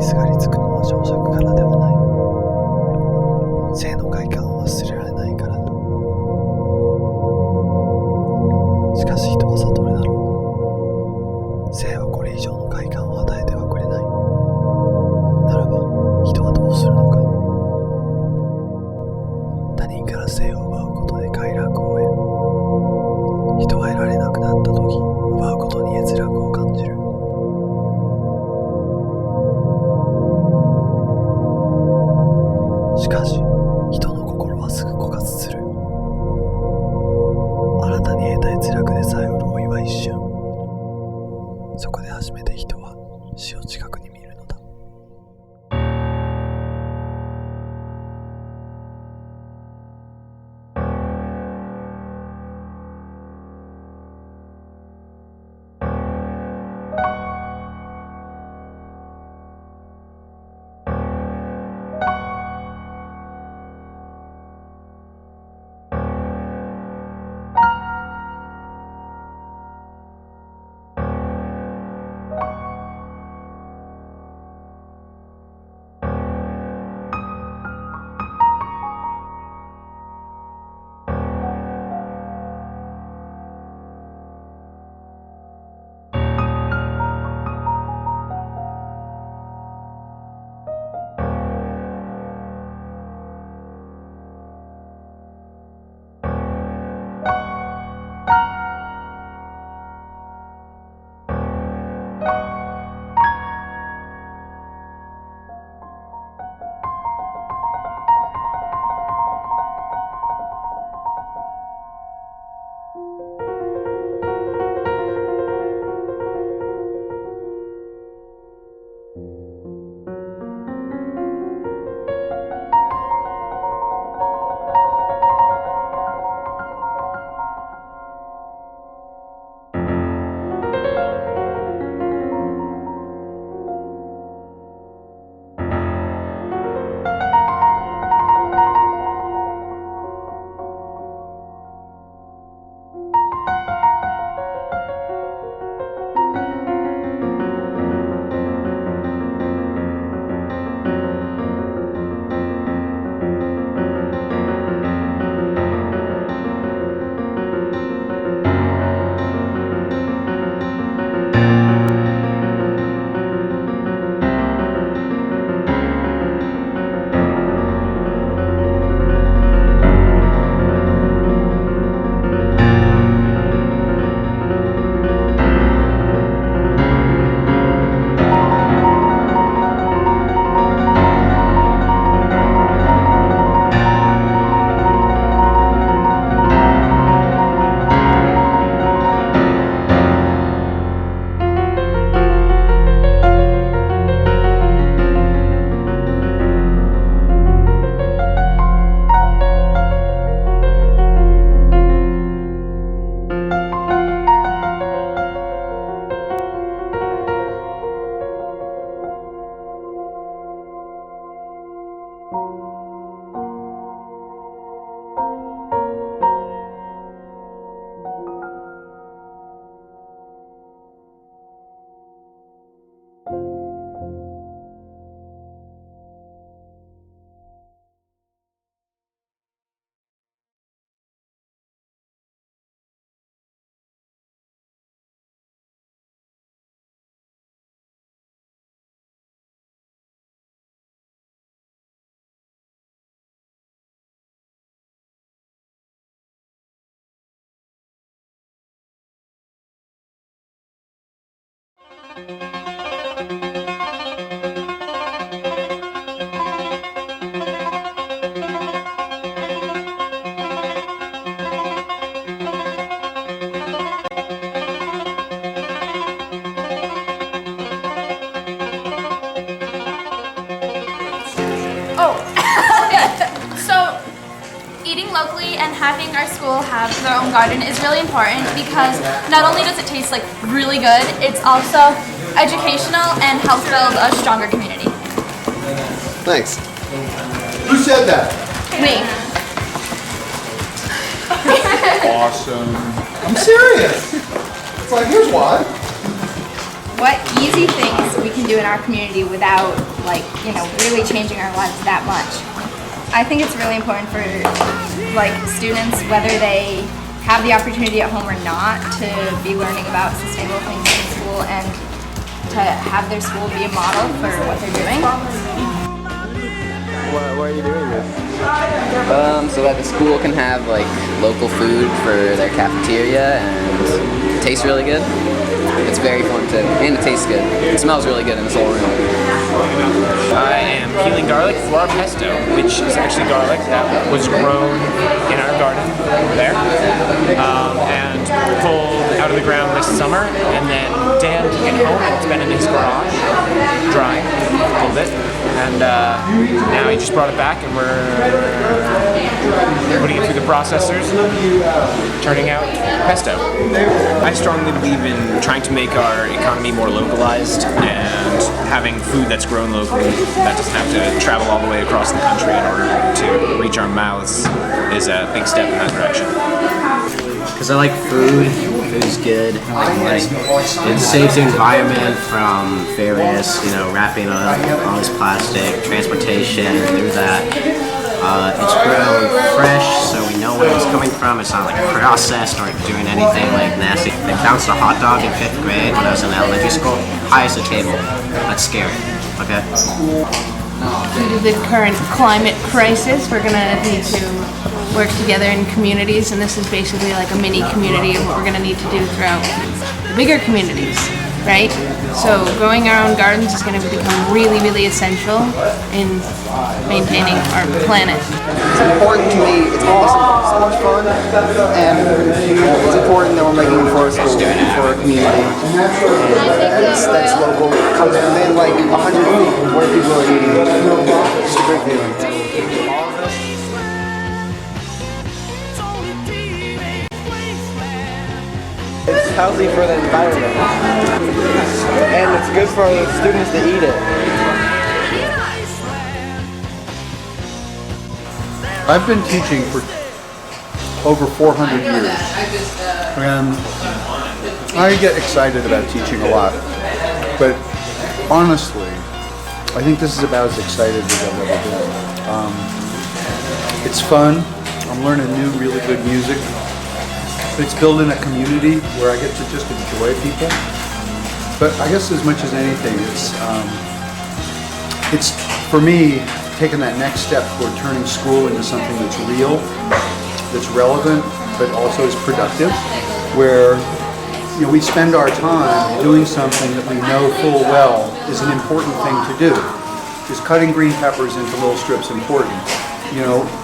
すがりつくのは情弱からではない。生の快感を忘れられないからだ。しかし人は悟るだろう。生はこれ以上の快感を与えてはくれない。ならば人はどうするのか。他人から生を奪うことで快楽を得る。人は得られなくなった時、奪うことに閲楽を感じる。しかし人の心はすぐ枯渇する。新たに得た閲楽でさえ潤いは一瞬。そこで初めて人は死を近くに見るのだ。Eating locally and having our school have their own garden is really important because not only does it taste like really good, it's also educational and helps build a stronger community. Thanks. Who said that? Me. Awesome. I'm serious. It's like, here's why. What easy things we can do in our community without like, you know, really changing our lives that much. I think it's really important for like students, whether they have the opportunity at home or not, to be learning about sustainable things in school and to have their school be a model for what they're doing. Why are you doing this? So that the school can have like local food for their cafeteria and it tastes really good. It's very fun too, and it tastes good. It smells really good in this whole room. I am peeling garlic for our pesto, which is actually garlic that was grown in our garden over there and pulled out of the ground this summer. And then Dan took it home and it's been in his garage, drying a little bit. And now he just brought it back and we're putting it through the processors, turning out pesto. I strongly believe in trying to make our economy more localized and having food that's grown locally that doesn't have to travel all the way across the country in order to reach our mouths is a big step in that direction. Because I like food. Food's good. It saves the environment from various, wrapping up all this plastic, transportation through that. It's grown fresh, so we know where it's coming from. It's not like processed or doing anything like nasty. They bounced a hot dog in 5th grade when I was in elementary school. High as a table. That's scary. Okay? Due to the current climate crisis, we're going to need to work together in communities, and this is basically like a mini community of what we're going to need to do throughout the bigger communities, right? So growing our own gardens is going to become really, really essential in maintaining our planet. It's important to me. It's awesome. So much fun. And it's important that we're making it for our school, for our community. And that's local. Comes within like 100 feet of where people are eating. It's a great feeling. It's healthy for the environment, and it's good for the students to eat it. I've been teaching for over 400 years, and I get excited about teaching a lot, but honestly, I think this is about as excited as I've ever been. It's fun. I'm learning new, really good music. It's building a community where I get to just enjoy people. But I guess as much as anything, it's for me, taking that next step toward turning school into something that's real, that's relevant, but also is productive, where we spend our time doing something that we know full well is an important thing to do. Is cutting green peppers into little strips important?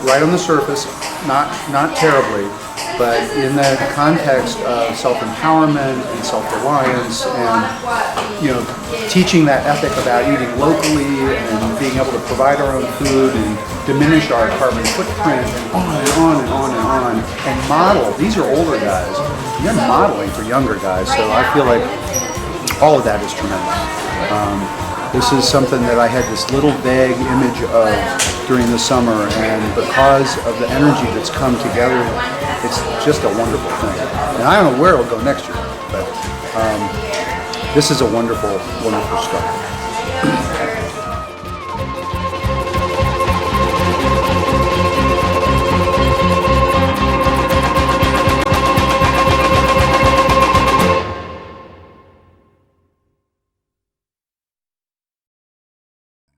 Right on the surface, not terribly, but in the context of self-empowerment and self-reliance and teaching that ethic about eating locally and being able to provide our own food and diminish our carbon footprint and on and on and on and on and model. These are older guys. You're modeling for younger guys, so I feel like all of that is tremendous. This is something that I had this little vague image of during the summer, and because of the energy that's come together, it's just a wonderful thing. And I don't know where it'll go next year, but this is a wonderful, wonderful start.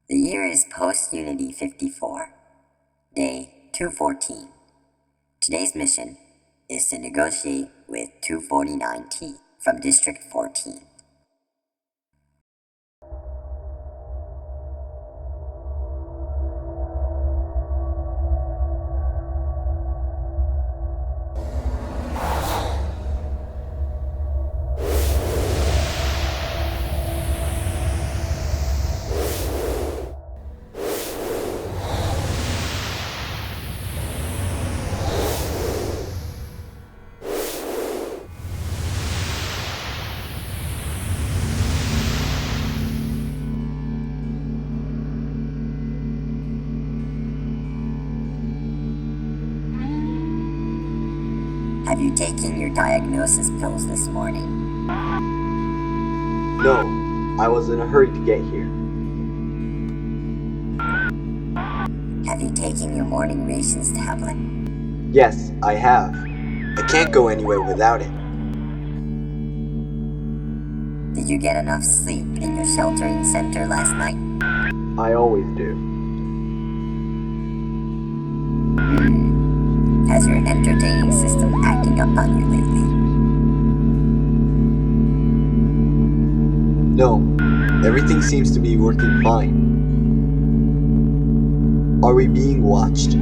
The year is post-Unity 54, day 214. Today's mission is to negotiate with 249T from District 14. Have you taken your diagnosis pills this morning? No, I was in a hurry to get here. Have you taken your morning rations tablet? Yes, I have. I can't go anywhere without it. Did you get enough sleep in your sheltering center last night? I always do. Has your entertaining system acting up on you lately? No, everything seems to be working fine. Are we being watched?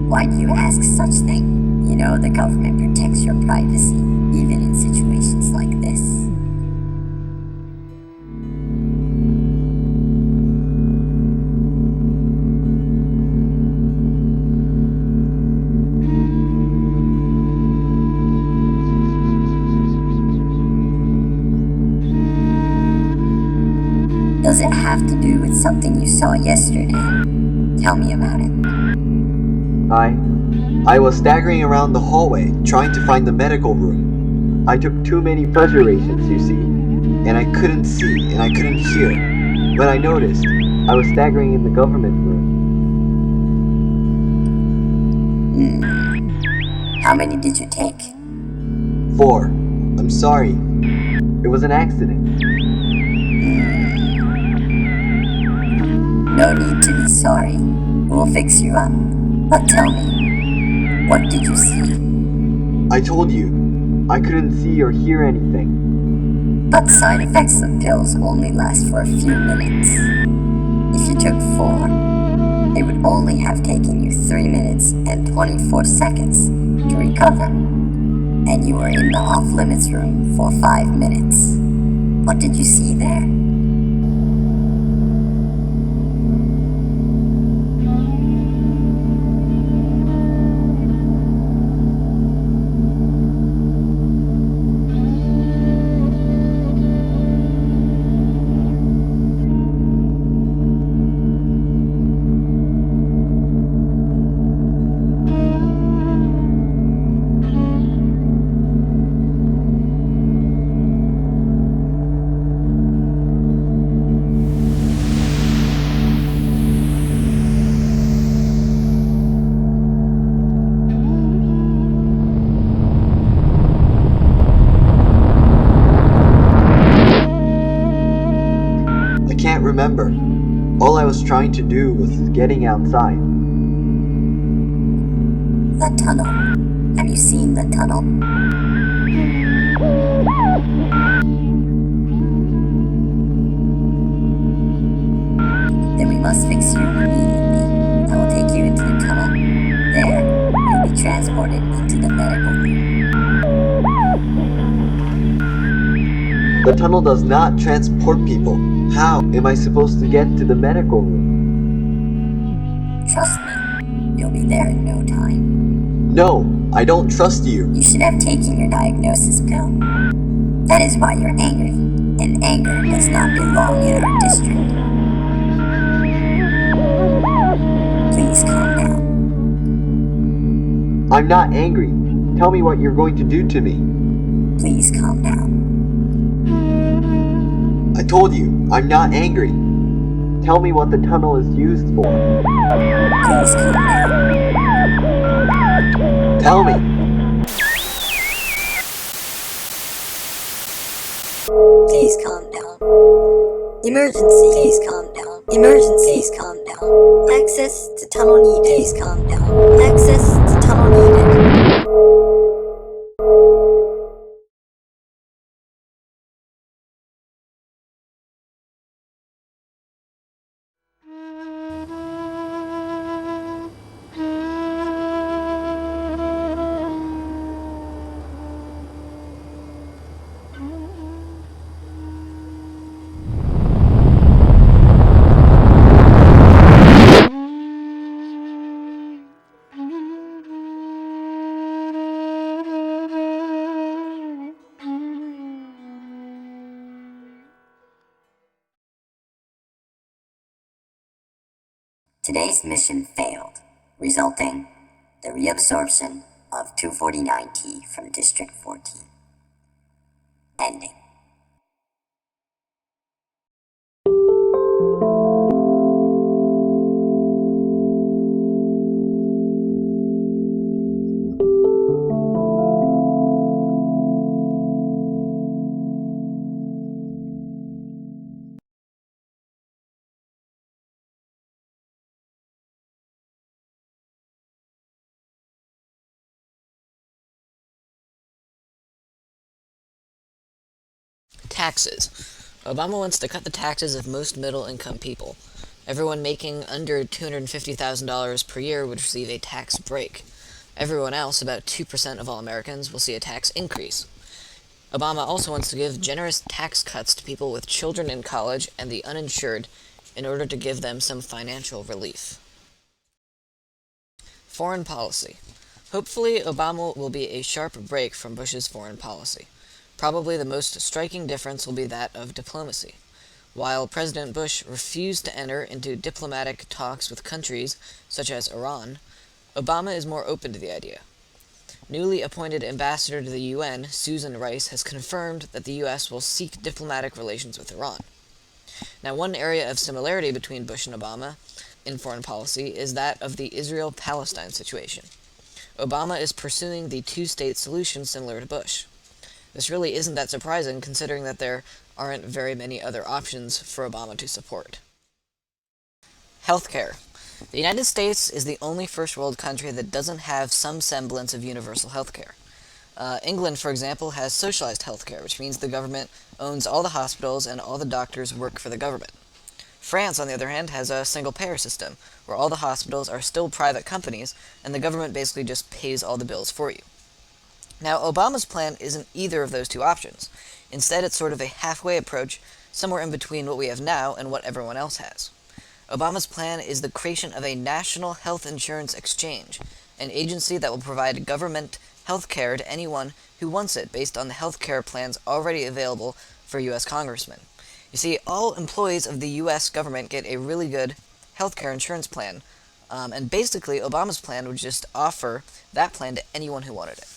Why do you ask such thing? You know the government protects your privacy, even in situations like this. Does it have to do with something you saw yesterday? Tell me about it. I was staggering around the hallway, trying to find the medical room. I took too many pleasure rations, you see, and I couldn't see and I couldn't hear. When I noticed, I was staggering in the government room. How many did you take? 4. I'm sorry. It was an accident. No need to be sorry. We'll fix you up. But tell me, what did you see? I told you, I couldn't see or hear anything. But side effects of pills only last for a few minutes. If you took 4, it would only have taken you 3 minutes and 24 seconds to recover. And you were in the off-limits room for 5 minutes. What did you see there? I can't remember. All I was trying to do was getting outside. The tunnel. Have you seen the tunnel? Then we must fix you immediately. I will take you into the tunnel. There, you'll be transported into the medical room. The tunnel does not transport people. How am I supposed to get to the medical room? Trust me, you'll be there in no time. No, I don't trust you. You should have taken your diagnosis pill. That is why you're angry, and anger does not belong in our district. Please calm down. I'm not angry. Tell me what you're going to do to me. Please calm down. I told you, I'm not angry. Tell me what the tunnel is used for. Please calm down. Tell me. Please calm down. Emergency. Please calm down. Emergency. Please calm down. Access to tunnel needed. Please calm down. Access to tunnel needed. Today's mission failed, resulting the reabsorption of 249T from District 14. Ending. Taxes. Obama wants to cut the taxes of most middle-income people. Everyone making under $250,000 per year would receive a tax break. Everyone else, about 2% of all Americans, will see a tax increase. Obama also wants to give generous tax cuts to people with children in college and the uninsured in order to give them some financial relief. Foreign policy. Hopefully, Obama will be a sharp break from Bush's foreign policy. Probably the most striking difference will be that of diplomacy. While President Bush refused to enter into diplomatic talks with countries such as Iran, Obama is more open to the idea. Newly appointed ambassador to the UN, Susan Rice, has confirmed that the U.S. will seek diplomatic relations with Iran. Now, one area of similarity between Bush and Obama in foreign policy is that of the Israel-Palestine situation. Obama is pursuing the two-state solution similar to Bush. This really isn't that surprising, considering that there aren't very many other options for Obama to support. Healthcare. The United States is the only first-world country that doesn't have some semblance of universal healthcare. England, for example, has socialized healthcare, which means the government owns all the hospitals and all the doctors work for the government. France, on the other hand, has a single-payer system, where all the hospitals are still private companies, and the government basically just pays all the bills for you. Now, Obama's plan isn't either of those two options. Instead, it's sort of a halfway approach, somewhere in between what we have now and what everyone else has. Obama's plan is the creation of a national health insurance exchange, an agency that will provide government health care to anyone who wants it based on the health care plans already available for U.S. congressmen. You see, all employees of the U.S. government get a really good health care insurance plan, and basically Obama's plan would just offer that plan to anyone who wanted it.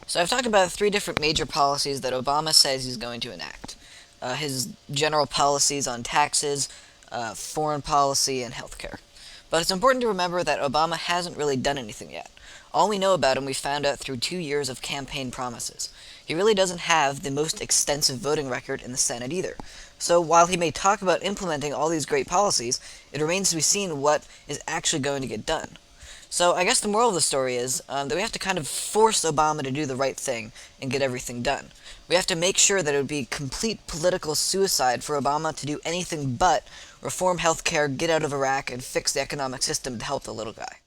So I've talked about 3 different major policies that Obama says he's going to enact. His general policies on taxes, foreign policy, and healthcare. But it's important to remember that Obama hasn't really done anything yet. All we know about him we found out through 2 years of campaign promises. He really doesn't have the most extensive voting record in the Senate either. So while he may talk about implementing all these great policies, it remains to be seen what is actually going to get done. So I guess the moral of the story is that we have to kind of force Obama to do the right thing and get everything done. We have to make sure that it would be complete political suicide for Obama to do anything but reform healthcare, get out of Iraq, and fix the economic system to help the little guy.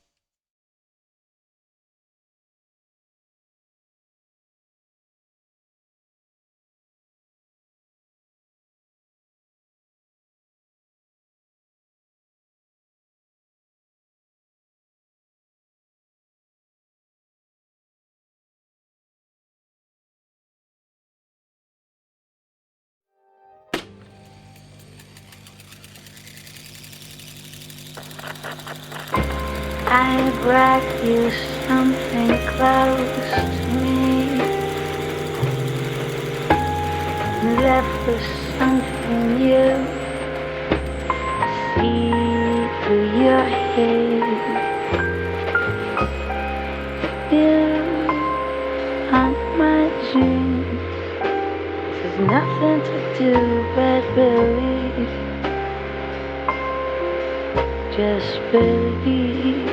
I brought you something close to me. Left with something you see through your head. You on my dreams. There's nothing to do but believe. Just believe.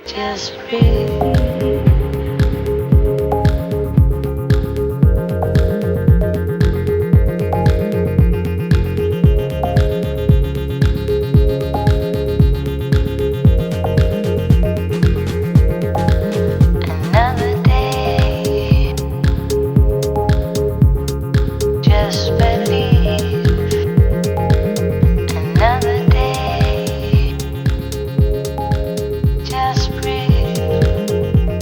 Just believe. Another day. Just believe. Another day. Just breathe.